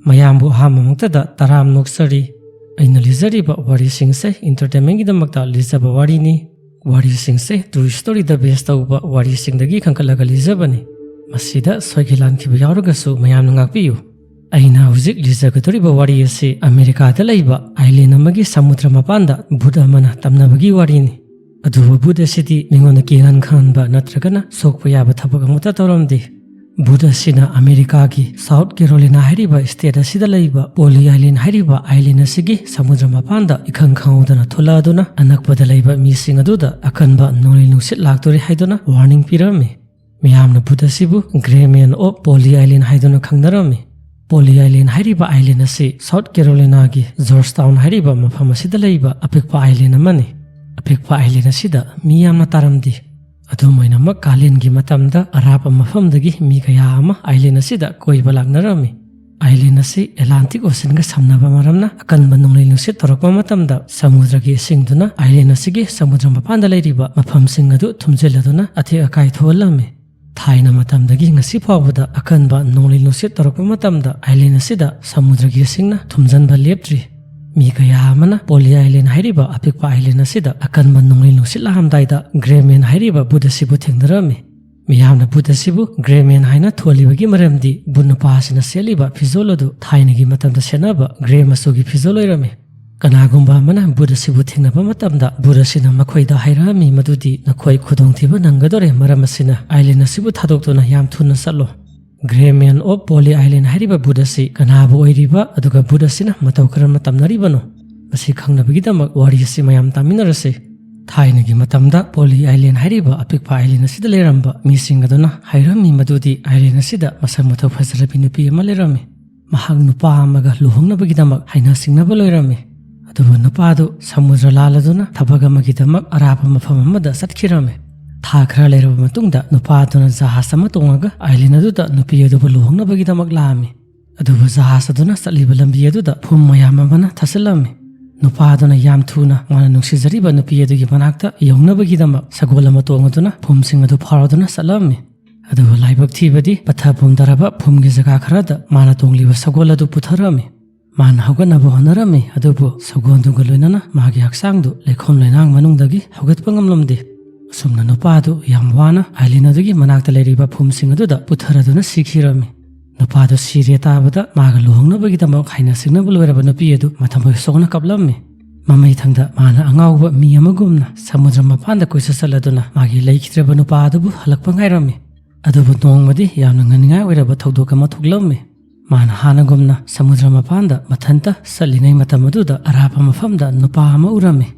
mayambu hamamuktada taram noksari aina lizariba wari singse entertainment gidamagta lizaba wari ni wari singse true story da best tauba wari singdagi khankalaga lizabani masida soigilan khiba yauragasu mayam ngakpiyu aina huzik lizagadoriba wari ase America da laiba island amagi samudra mapanda buddha mana tamnabagi wari ni aduba buddha sidi mingona kiran khanba natragana sokpa yaba thabak amuta tawramdi Buddha sina America ki South Carolina hariba state asida laiba Poli Island hariba island asigi samudra mapanda ikhang khaudana tholaduna anakpada laiba mi sing aduda akanba noli nusit laktori haiduna warning pirami miyamna Buddha sibu Grey Man of Poli Island haiduna khangdarami Poli Island hariba island asi South Carolina ki Georgetown hariba mafam asida laiba apikpa island amani apikpa island asida miyamna taramdi Adumaina ma kalin gi matamda arapa mafamdagi mi kaya ama island asida koiba lagnarami island asi Atlantic Ocean ga samnaba maramna akanba nunglai nusit torakpa matamda samudra gi singduna island asigi samudra mapanda lairiba mafam singadu thumjeladuna athi akai tholami thaina matamdagi ngasi phawda akanba nunglai nusit torakpa matamda island asida samudra gi singna thumjanba leptri mi kaya amana Poli Island hariba apikpa island asida akanba nunglai nusit lahamdaida Grey Man hariba Buddha sibu thengdarami miyamna Buddha sibu Grey Man haina tholibagi maramdi bunapa asina seliba fizolodu thainagi matamda senaba Grey masugi fizoloirami kanagumba amana Buddha sibu thengnaba matamda Buddha sina makhoida hairami madudi nakhoi khudongthiba nangadore maramasina island asibu thadoktuna yam thuna sallo Grey Man of Poli Island hariba Buddha si kanabu oiriba aduga Buddha sina matau karama tamnaribano masi khangnabigidamak wari si mayam taminarase thainagi matamda Poli Island hariba apikpa island asida leramba misingaduna hairami madudi island asida masang matau fazarabi nupi ama lerami mahang nupa amaga luhongnabigidamak haina singnaba loirami aduba nupadu samudra laladuna thabagamagidamak arapa mafam amada satkirami tha khara leraba matungda nupaduna jahas ama tongaga island aduda nupi aduba luhongnabagidamak laami aduba jahas aduna satliba lambi aduda phum mayam amana thasalami nupaduna yam thuna mana nuksijariba nupi adugi manakta yongnabagidamak sagol ama tongaduna phum sing adu pharaduna salami aduba laibak thibadi patha phumdaraba phumgi jaga kharada mana tongliba sagol adu putharami mana hoganaba honarami adubu sagonduga loinana magi haksangdu lekhom leinang manungdagi hogatpa ngamlamdi sumna nupadu yam wana island adugi manakta leiriba phumsing aduda putharaduna sikhirami nupadu sire tabada maga luhongnabagidamak haina singnaba loiraba nupi adu mathambai sogna kaplami mamai thangda mana angauba mi amagumna samudra mapanda koisa saladuna magi leikhidreba nupa adubu halakpa ngairami adubu nongmadi yamna nganingai oiraba thodok ama thoglami mana hanagumna samudra mapanda mathanta salingai matam aduda arapa mafamda nupa ama urami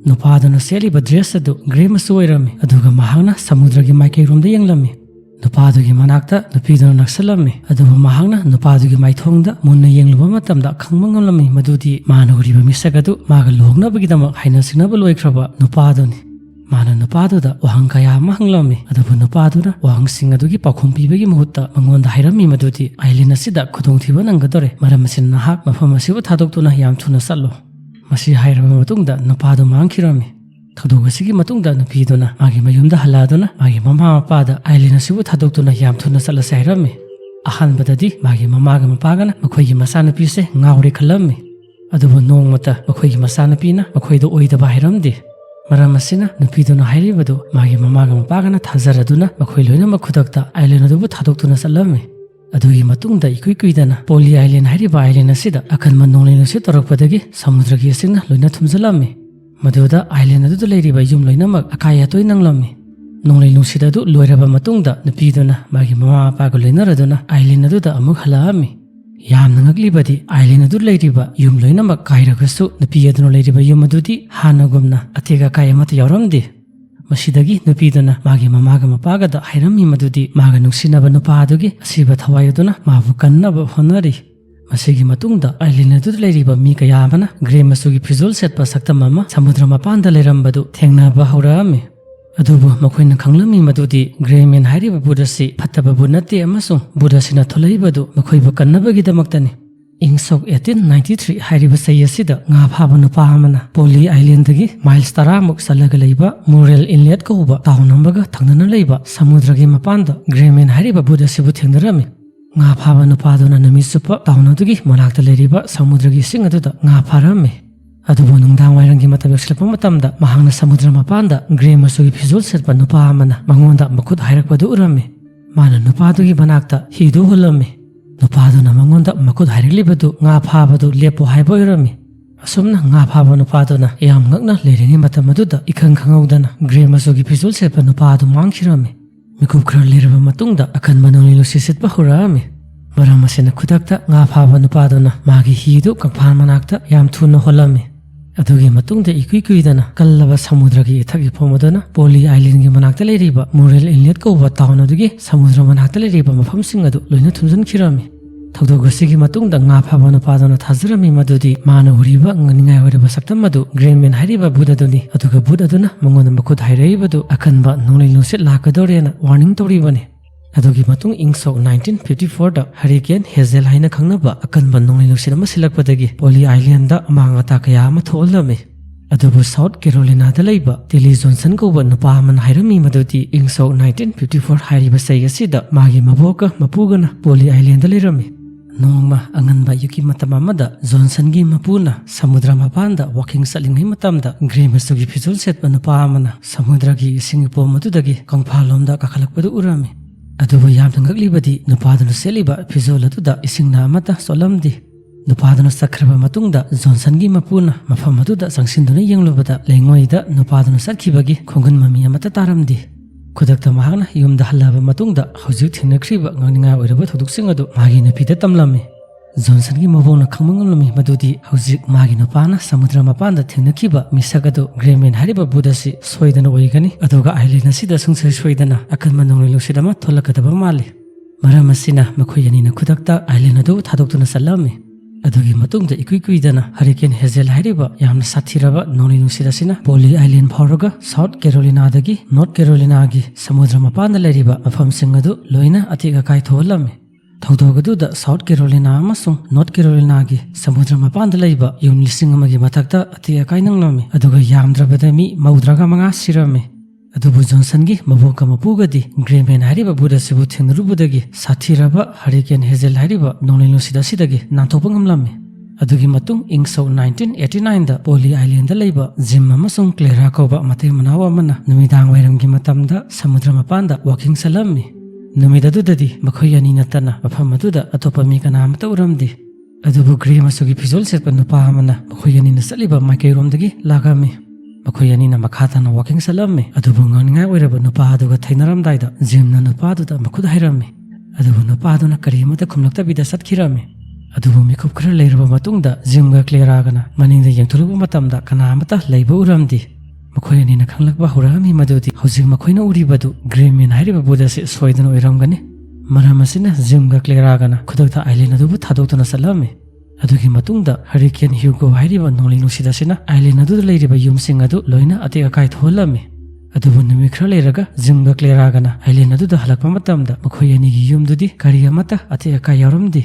nupaduna seliba dress adu Grey masu oirami aduga mahangna samudragi maikai-romda yenglami nupadugi manakta nupiduna naksalami aduba mahangna nupadugi maithongda munna yengluba matamda khangba ngamlami madudi mana uriba misagadu maga luhongnabagidamak haina singnaba loikraba nupaduni mana nupaduda wahang kaya ama hanglami aduba nupaduna wahang sing adugi pakhum pibagi muhutta mangonda hairami madudi island asida khudongthiba nangadore maram asina nahak mafam asibu thadoktuna yam thuna sallo masi hairaba matungda nupadu mangkhirami thodok asigi matungda nupiduna magi mayumda haladuna magi mama mapada island asibu thadoktuna yam thuna salase hairami ahanbadadi magi mamaga mapagana makhoigi masanapise ngauri khalami adubu nongmata makhoigi masanapina makhoido oidaba hairamdi maram asina nupiduna hairibadu magi mamaga mapagana thajaraduna makhoi loinamak khudakta island adubu thadoktuna salami adugi matungda ikui kuidana Poli Island hariba island asida akanma nonglai nusit torakpadagi samudra gi singna loina thumjalami maduda island adu leiriba yum loinamak akaya toi nanglami nonglai nusit adu loiraba matungda nupiduna magi mama apaga loinaraduna island adu da amuk halami yamna ngaglibadi island adu leiriba yum loinamak kairagasu nupi aduna leiriba yum adudi hanagumna atega kaya mata yauramdi masidagi nupiduna magi mamaga mapagada hairami madudi maga nuksinaba nupa adugi asiba thawayaduna mabu kannaba honari masigi matungda island adu leiriba mi kaya amana Grey masugi fizol setpa saktam ama samudra mapanda lerambadu thengnaba haurami adubu makhoina khanglami madudi Grey Man hariba Buddha si phattaba bunati amasung Buddha sina tholaibadu makhoiba kannabagidamaktani Ingsok 1893 hairiba sayasida nga phaba nupa amana Poli Island dagi miles 10 muk salaga leiba Murrell Inlet ko ba tawnambaga thangnana leiba samudragi mapanda Grey Man hariba Buddha sibu thengdarami nga phaba nupaduna nami supa taunadagi manakta leiriba samudra gi sing aduda nga pharame. Adubu nungdang wairangi matam yaksilapa matamda mahangna samudra mapanda grey masugi fizul setpa nupa amana mangonda makhut hairakpadu urame. Mana nupadugi manakta hidu hulame. Nupaduna mangonda makhut hairiklibadu nga phabadu lepo haiba urame. Asumna nga phaba nupaduna yam ngakna leiringi matam aduda ikhang khangaudana grey masugi fizul setpa nupadu mangkhirame. Mikup khrar leiraba matungda akan manongli lusi setpa hurame. Maram asina khudakta nga phaba nupaduna magi hidu kakphan manakta yam thuna holame. Adugi matungda ikuidana kallaba samudragi ithagi phomadana Poli Island gi manakta leiriba Murrell Inlet ko wa town adugi samudra manakta leiriba mafamsing adu loina thumjan khirame. Thogdogosigi matungda nga phaba nupaduna thazrami madudi mana huriba nganingai wariba saktam adu Greyman hariba budaduni aduga budaduna mangona makhud haireibadu akanba nonglei nusit lakadorena warning toribani. Adugi matung ingsok 1954 da Hurricane Hazel haina khangnaba akanba nonglei nusit ama silakpadagi Poli Island da amangata kaya ama tholame. Adubu South Carolina da leiba Tilly Johnson ko ba nupa man hairami madudi ingsok 1954 hairiba sei asida magi maboka mapugana Poli Island da leirami. Nongma anganba yuki matamamada Johnson gi mapuna samudra mapanda walking salingai matamda Grey masugi fizul setpa nupa amana samudra gi Singapore madudagi kangphalomda kakhalakpadu urame. Adubu yamna ngaklibadi nupaduna seliba fizul aduda isingna amata solamdi. Nupaduna sakraba matungda Johnson gi mapuna mafam aduda sangsinduna yenglubada lengoida nupaduna satkibagi khongun mami amata taramdi. Kudakta mahagna yumda halaba matungda haujuk thinakriba ngangninga oiraba thoduksing adu magi napida tamlame. Johnson gi mabona khangmangalami madudi haujik magi nupana samudra mapanda thinakiba misagadu Greyman hariba budasi soidana oigani aduga Island asida sungsai soidana akan manongli lusidama tholakadaba mali. Maram asina makhoyanina kudakta Island adu thadoktuna salame. Adugi matungda ikuidana Hurricane Hazel hariba yamna sathiraba nongli lusidasina Poli Island phauroga South Carolina dagi North Carolina gi samudra mapanda leiriba mafamsing adu loina atiga kai tholame. Thogdogadu da South Carolina amasung North Carolina gi samudra mapanda leiba yum lising amagi mathakta atiga kai nanglame aduga yamdrabada mi maudraga manga sirame. Adubu Johnson gi maboka mapugadi Greyman hariba budasibu thinrubudagi sathiraba Hurricane Hazel hariba nongli lusidasidagi nanthopa ngamlame. Adugi matung ingsok 1989 da Poli Island da leiba Jim amasung Clara koba matay manawa mana numidang wairamgi matamda samudra mapanda walking salame. Numidadudadi makhoyani natana mafam aduda atopa mi kana amata uramdi. Adubu Grey masugi fizul setpa nupa amana makhoyani na saliba maikeromdagi lagame. Makhoyani na makhatana walking salame. Adubu ngangningai oiraba nupa aduga thainaramdaida Jim na nupa aduda makhud hairame. Adubu nupa aduna karimata khumlaktabida satkirame. Adubu mikup khara leiraba matungda Jim ga Clara gana maningda yengthuluba matamda kana amata leiba uramdi. Makhoyani na khanglakba hurami madudi haujik makhoina uribadu Greyman hariba budasi soidana oiramgani. Maram asina Jim ga Clara gana khudakta Island adubu thadoktuna salame. Adugi matungda Hurricane Hugo hariba nongli lusidasina Island aduda leiriba yumsing adu loina atiga kai tholame. Adubu numi khara leiraga Jim ga Clara gana Island aduda halakpa matamda makhoyani gi yumdudi kari amata atiga kai yaramdi.